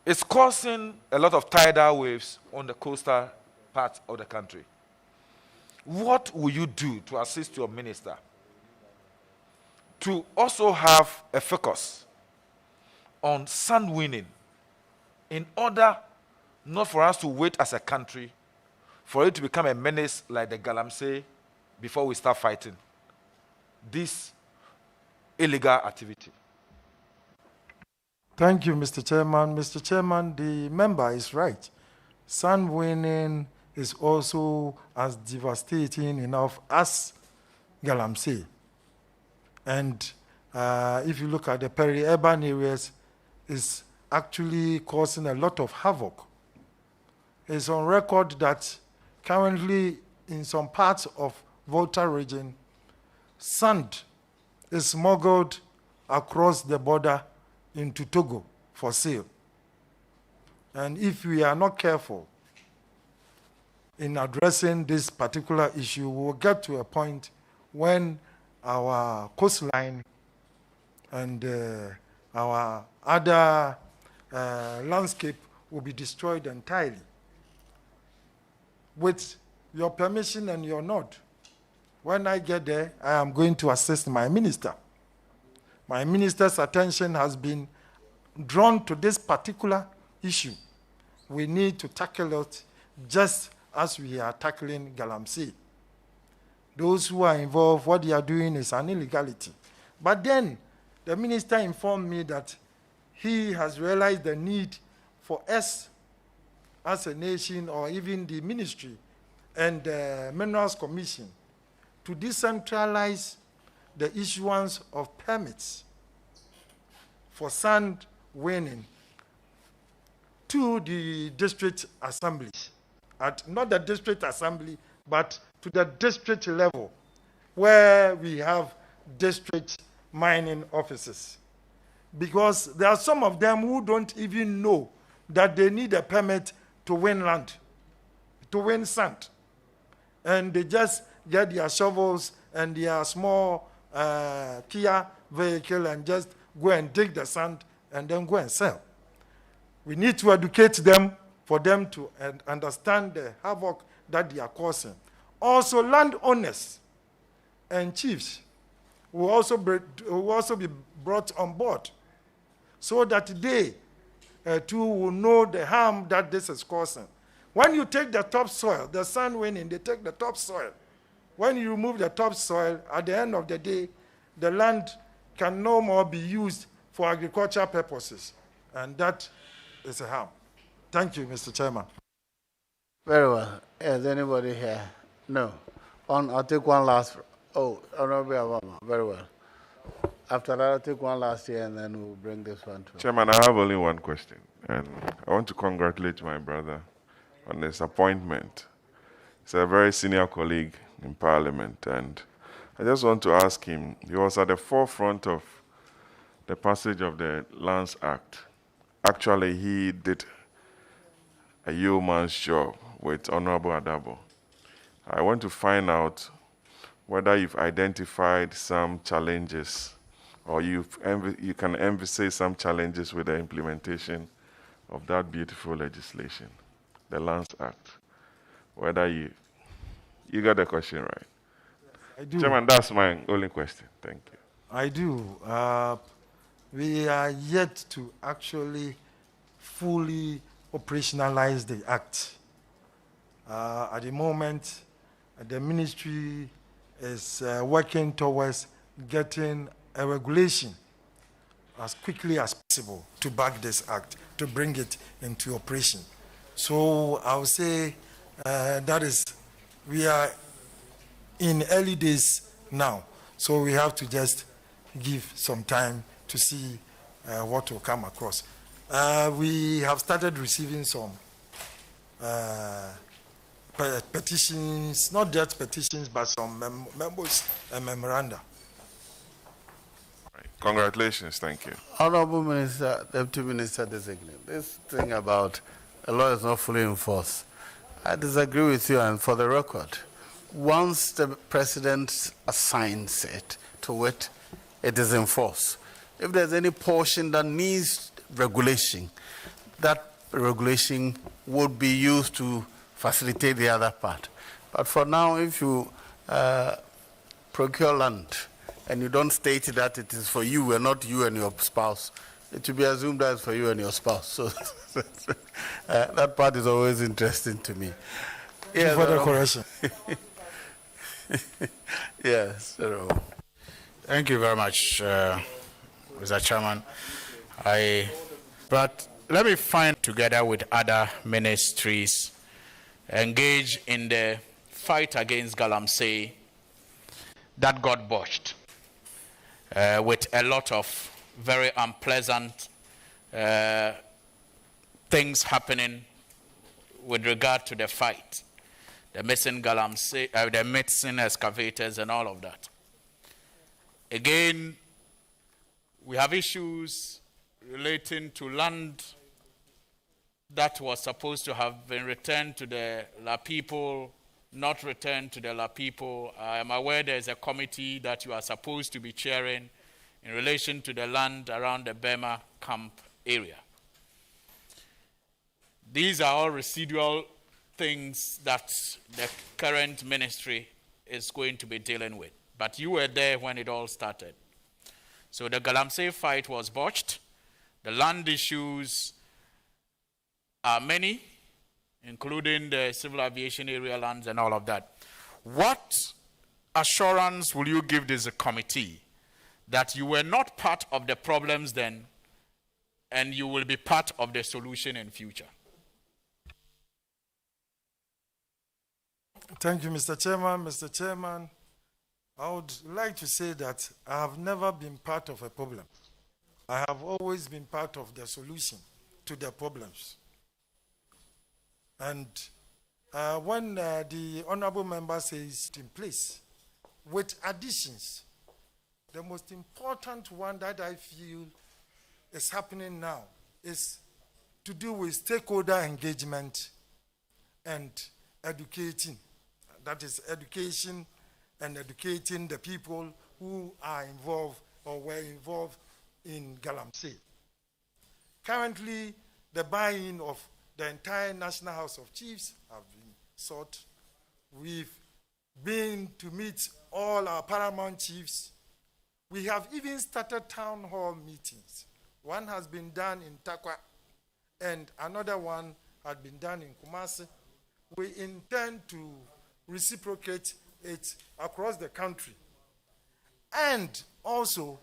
It's causing a lot of tidal waves on the coastal part of the country. what will you do to assist your minister to also have a focus on sand winning in order not for us to wait as a country for it to become a menace like the Galamsey before we start fighting this illegal activity? Thank you, Mr. Chairman. Mr. Chairman, the member is right. Sand winning is also as devastating enough as Galamsey. And if you look at the peri-urban areas, it's actually causing a lot of havoc. It's on record that currently in some parts of Volta region, sand is smuggled across the border into Togo for sale. And if we are not careful in addressing this particular issue, we will get to a point when our coastline and our other landscape will be destroyed entirely. With your permission and your nod, when I get there, I am going to assist my minister. My minister's attention has been drawn to this particular issue. We need to tackle it just as we are tackling Galamsey. Those who are involved, what they are doing is an illegality. But then the minister informed me that he has realized the need for us as a nation, or even the ministry and the Minerals Commission, to decentralize the issuance of permits for sand winning to the district assemblies, not the district assembly, but to the district level, where we have district mining offices. Because there are some of them who don't even know that they need a permit to win land, to win sand. And they just get their shovels and their small Kia vehicle and just go and dig the sand and then go and sell. We need to educate them for them to understand the havoc that they are causing. Also, landowners and chiefs will also be brought on board so that they too will know the harm that this is causing. When you take the topsoil, the sand winning, they take the topsoil. When you remove the topsoil, at the end of the day, the land can no more be used for agricultural purposes. And that is a harm. Thank you, Mr. Chairman. Very well. Is anybody here? No. I'll take one last. Oh, Honorable Obama. Very well. After that, I'll take one last year and then we'll bring this one to. Chairman, I have only one question. And I want to congratulate my brother on his appointment. He's a very senior colleague in Parliament. And I just want to ask him, he was at the forefront of the passage of the Lands Act. Actually, he did a yeoman's job with Honorable Adabo. I want to find out whether you've identified some challenges or you can envisage some challenges with the implementation of that beautiful legislation, the Lands Act. Whether you got the question right. I do. Chairman, that's my only question. Thank you. I do. We are yet to actually fully operationalize the Act. At the moment, the ministry is working towards getting a regulation as quickly as possible to back this Act, to bring it into operation. So I would say we are in early days now. So we have to just give some time to see what will come across. We have started receiving some petitions, not just petitions, but some memos and memoranda. Right. Congratulations. Thank you. Honorable Minister, Deputy Minister Designate, this thing about a law is not fully enforced, I disagree with you, and for the record, once the President assigns it to it, it is enforced. If there's any portion that needs regulation, that regulation would be used to facilitate the other part. But for now, if you procure land and you don't state that it is for you and not you and your spouse, it will be assumed that it's for you and your spouse. So that part is always interesting to me. Thank you for the correction. Yes. Thank you very much, Mr. Chairman. But let me find together with other ministries engage in the fight against Galamsey that got botched with a lot of very unpleasant things happening with regard to the fight. The missing Galamsey, the missing excavators and all of that. Again, we have issues relating to land that was supposed to have been returned to the La people, not returned to the La people. I am aware there is a committee that you are supposed to be chairing in relation to the land around the Burma camp area. These are all residual things that the current ministry is going to be dealing with. But you were there when it all started. So the Galamsey fight was botched. The land issues are many, including the civil aviation area lands and all of that. What assurance will you give this committee that you were not part of the problems then and you will be part of the solution in future? Thank you, Mr. Chairman. Mr. Chairman, I would like to say that I have never been part of a problem. I have always been part of the solution to the problems. And when the honorable member says in place, with additions, the most important one that I feel is happening now is to do with stakeholder engagement and educating. That is education and educating the people who are involved or were involved in Galamsey. Currently, the buy-in of the entire National House of Chiefs have been sought. We've been to meet all our paramount chiefs. We have even started town hall meetings. One has been done in Takwa, and another one had been done in Kumasi. We intend to reciprocate it across the country. And also,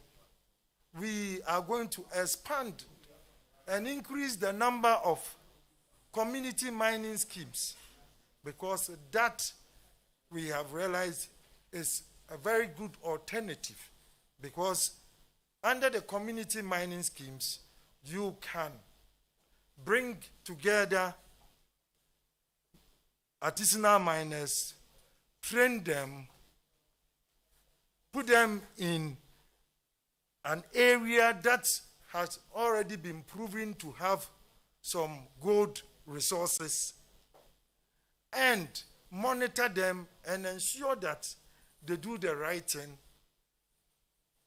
we are going to expand and increase the number of community mining schemes, because that we have realized is a very good alternative, because under the community mining schemes, you can bring together artisanal miners, train them, put them in an area that has already been proven to have some gold resources, and monitor them and ensure that they do the right thing,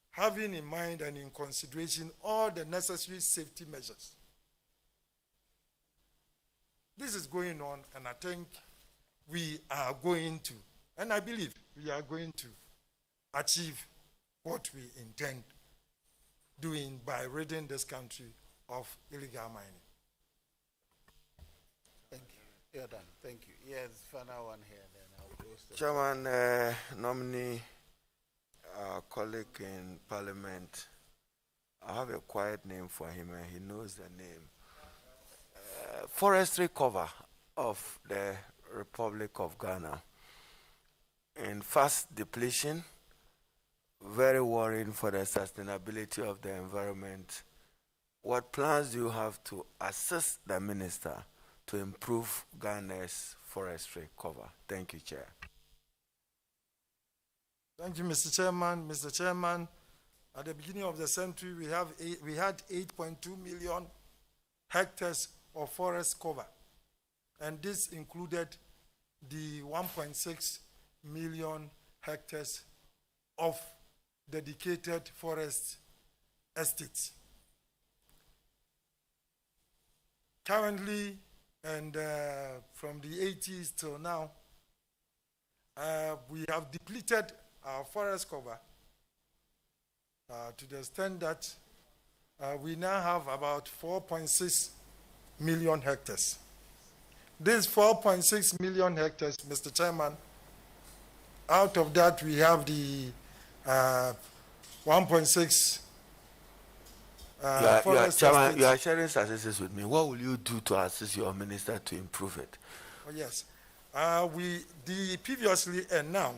having in mind and in consideration all the necessary safety measures. This is going on, and I think we are going to, and I believe we are going to achieve what we intend doing by ridding this country of illegal mining. Thank you. You're done. Thank you. Yes, final one here, then I'll close the Chairman, nominee, colleague in Parliament, I have a quiet name for him and he knows the name. Forestry cover of the Republic of Ghana in fast depletion, very worrying for the sustainability of the environment. What plans do you have to assist the minister to improve Ghana's forestry cover? Thank you, Chair. Thank you, Mr. Chairman. Mr. Chairman, at the beginning of the century, we had 8.2 million hectares of forest cover, and this included the 1.6 million hectares of dedicated forest estates. Currently, and from the 80s till now, We have depleted our forest cover to the extent that we now have about 4.6 million hectares. These 4.6 million hectares, Mr. Chairman, out of that we have the 1.6 forest Chairman, estates. you are sharing statistics with me. What will you do to assist your minister to improve it? Oh, yes. Previously and now,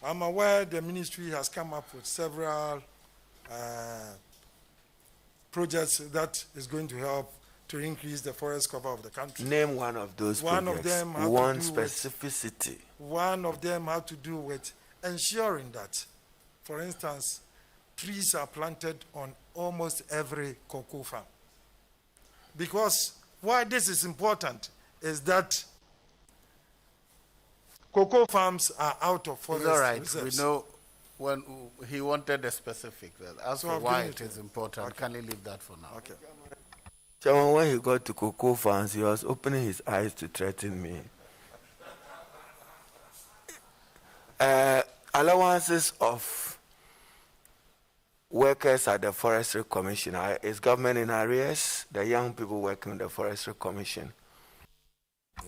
I'm aware the ministry has come up with several projects that is going to help to increase the forest cover of the country. Name one of those One projects. of them has one to do specificity. One of them has to do with ensuring that, for instance, trees are planted on almost every cocoa farm. Because why this is important is that cocoa farms are out of forest It's all right. reserves. We know when he wanted a specific. As So for I've why given it it is to him. important, Okay. can you leave that for now? Okay. Chairman, when he got to cocoa farms, he was opening his eyes to threaten me. Allowances of workers at the Forestry Commission. Is government in arrears? The young people working in the Forestry Commission.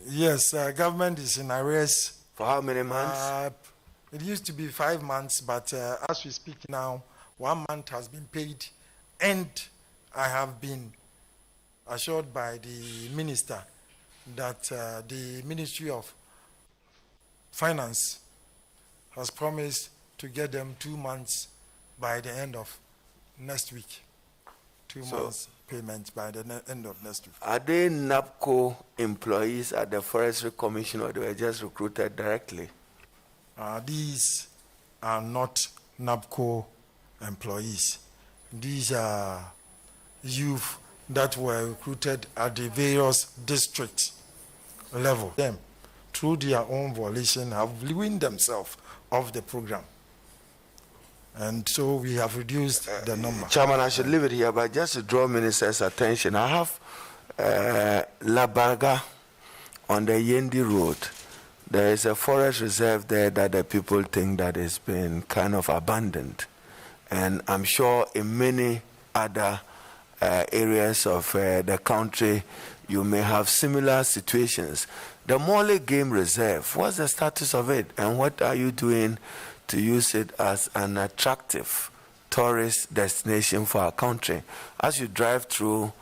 Yes, government is in arrears. For how many months? It used to be 5 months, but as we speak now, 1 month has been paid, and I have been assured by the minister that the Ministry of Finance has promised to get them 2 months by the end of next week. 2 months payment by the end of next week. Are they NAPCO employees at the Forestry Commission, or they were just recruited directly? These are not NAPCO employees. These are youth that were recruited at the various district level. Them, through their own volition, have weaned themselves off the program. And so we have reduced the number. Chairman, I should leave it here, but just to draw Minister's attention, I have Labarga on the Yendi Road. There is a forest reserve there that the people think that it's been kind of abandoned. And I'm sure in many other areas of the country, you may have similar situations. The Morley Game Reserve, what's the status of it? And what are you doing to use it as an attractive tourist destination for our country? As you drive through,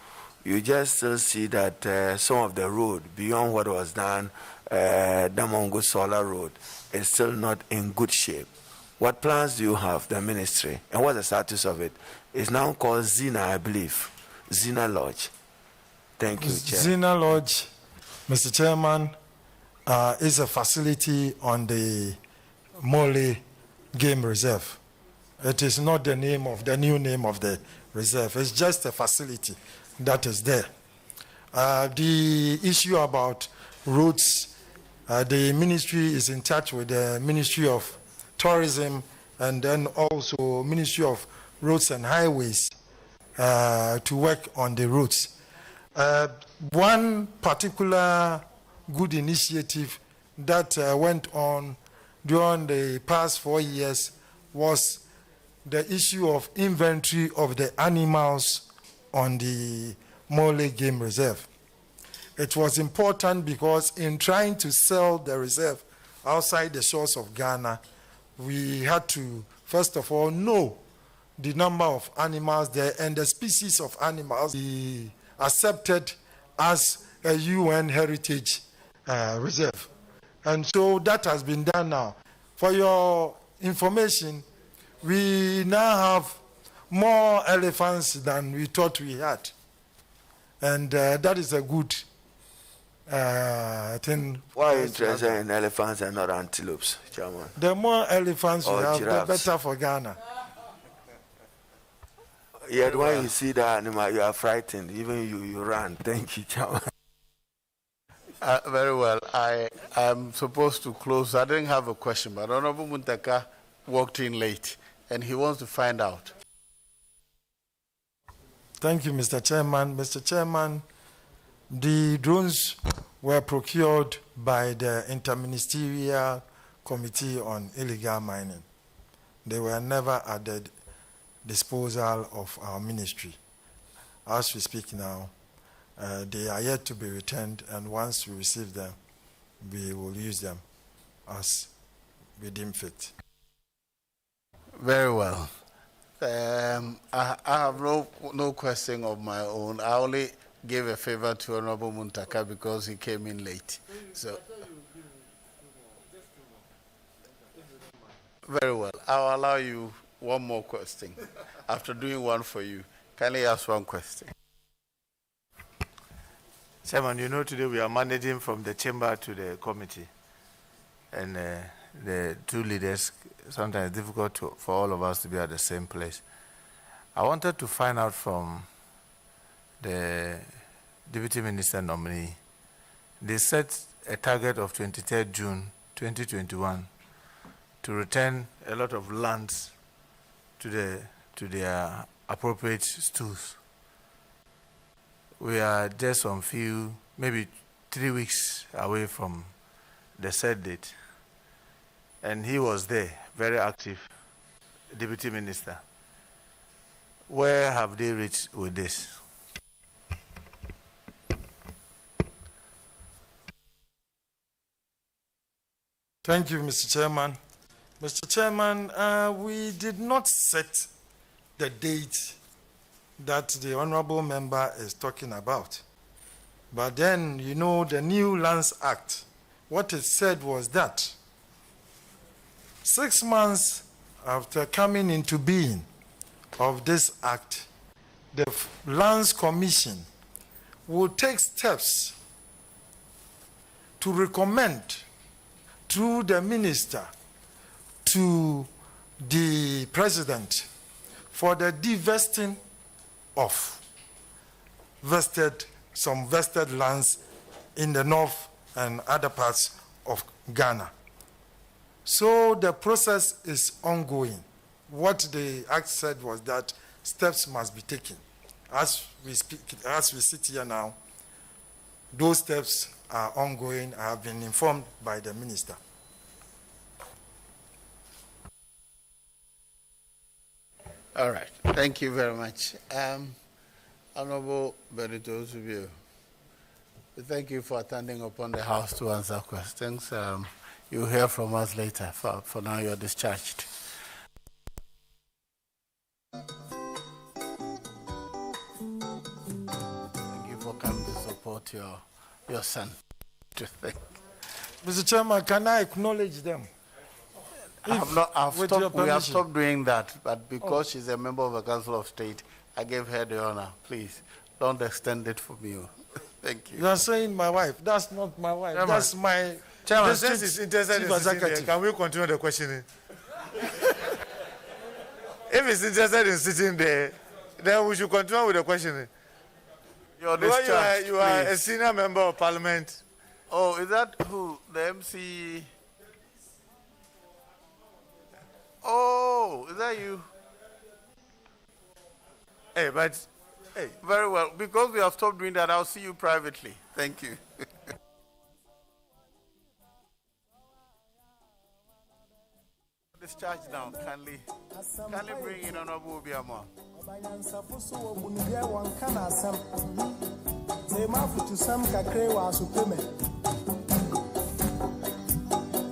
you just still see that some of the road, beyond what was done, Damongo Solar Road, is still not in good shape. What plans do you have, the ministry? And what's the status of it? It's now called Zina, I believe. Zina Lodge. Thank you, Chair. Zina Lodge, Mr. Chairman, is a facility on the Morley Game Reserve. It is not the new name of the reserve. It's just a facility that is there. The issue about roads, the ministry is in touch with the Ministry of Tourism and then also Ministry of Roads and Highways to work on the roads. One particular good initiative that went on during the past 4 years was the issue of inventory of the animals on the Morley Game Reserve. It was important because in trying to sell the reserve outside the shores of Ghana, we had to, first of all, know the number of animals there and the species of animals be accepted as a UN heritage reserve. And so that has been done now. For your information, we now have more elephants than we thought we had. And that is a good thing. Why are you interested in elephants and not antelopes, Chairman? The more elephants we have, giraffes. the better for Ghana. Yet when you see the animal, you are frightened. Even you run. Thank you, Chairman. Very well. I am supposed to close. I didn't have a question, but Honorable Muntaka walked in late, and he wants to find out. Thank you, Mr. Chairman. Mr. Chairman, the drones were procured by the Interministerial Committee on Illegal Mining. They were never at the disposal of our ministry. As we speak now, they are yet to be returned, and once we receive them, we will use them as we deem fit. Very well. I have no question of my own. I only gave a favor to Honorable Muntaka because he came in late. So, very well. I'll allow you one more question. After doing one for you, kindly ask one question. Chairman, you know today we are managing from the chamber to the committee. And the two leaders, sometimes it's difficult for all of us to be at the same place. I wanted to find out from the Deputy Minister nominee. They set a target of 23rd June 2021 to return a lot of lands to their appropriate stools. We are just some few, maybe 3 weeks away from the set date. And he was there, very active, Deputy Minister. Where have they reached with this? Thank you, Mr. Chairman. Mr. Chairman, we did not set the date that the honorable member is talking about. But then, you know, the New Lands Act, what it said was that 6 months after coming into being of this act, the Lands Commission will take steps to recommend through the minister to the president for the divesting of some vested lands in the north and other parts of Ghana. So the process is ongoing. What the act said was that steps must be taken. As we sit here now, those steps are ongoing. I have been informed by the minister. All right. Thank you very much. Honorable Benito Zubio, we thank you for attending upon the House to answer questions. You'll hear from us later. For now, you're discharged. Thank you for coming to support your son. Mr. Chairman, can I acknowledge them? We have stopped doing that, but because she's a member of the Council of State, I gave her the honor. Please, don't extend it for me. Thank you. You are saying my wife. That's not my wife. Chairman. That's my... Chairman, since he's interested in sitting there, can we continue the questioning? If he's interested in sitting there, then we should continue with the questioning. You are a senior member of parliament. Oh, is that who? The MC... Oh, is that you? Hey, but... Hey. Very well. Because we have stopped doing that, I'll see you privately. Thank you. Discharge now. Kindly bring in Honorable Obiama.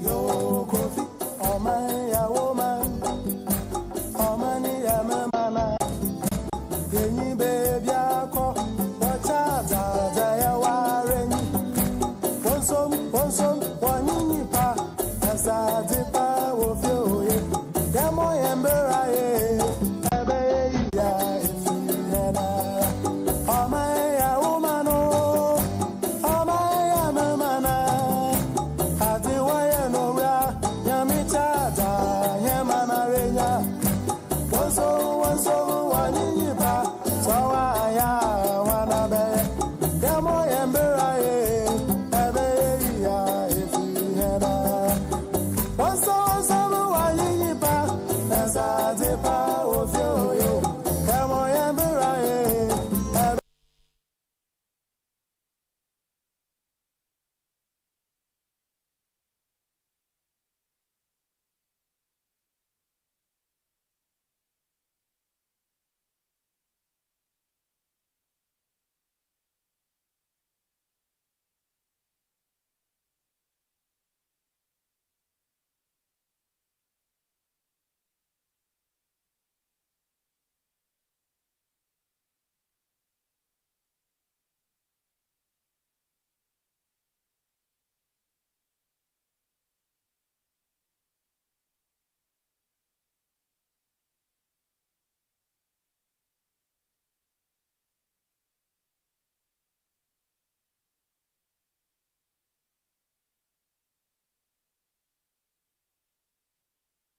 Yo.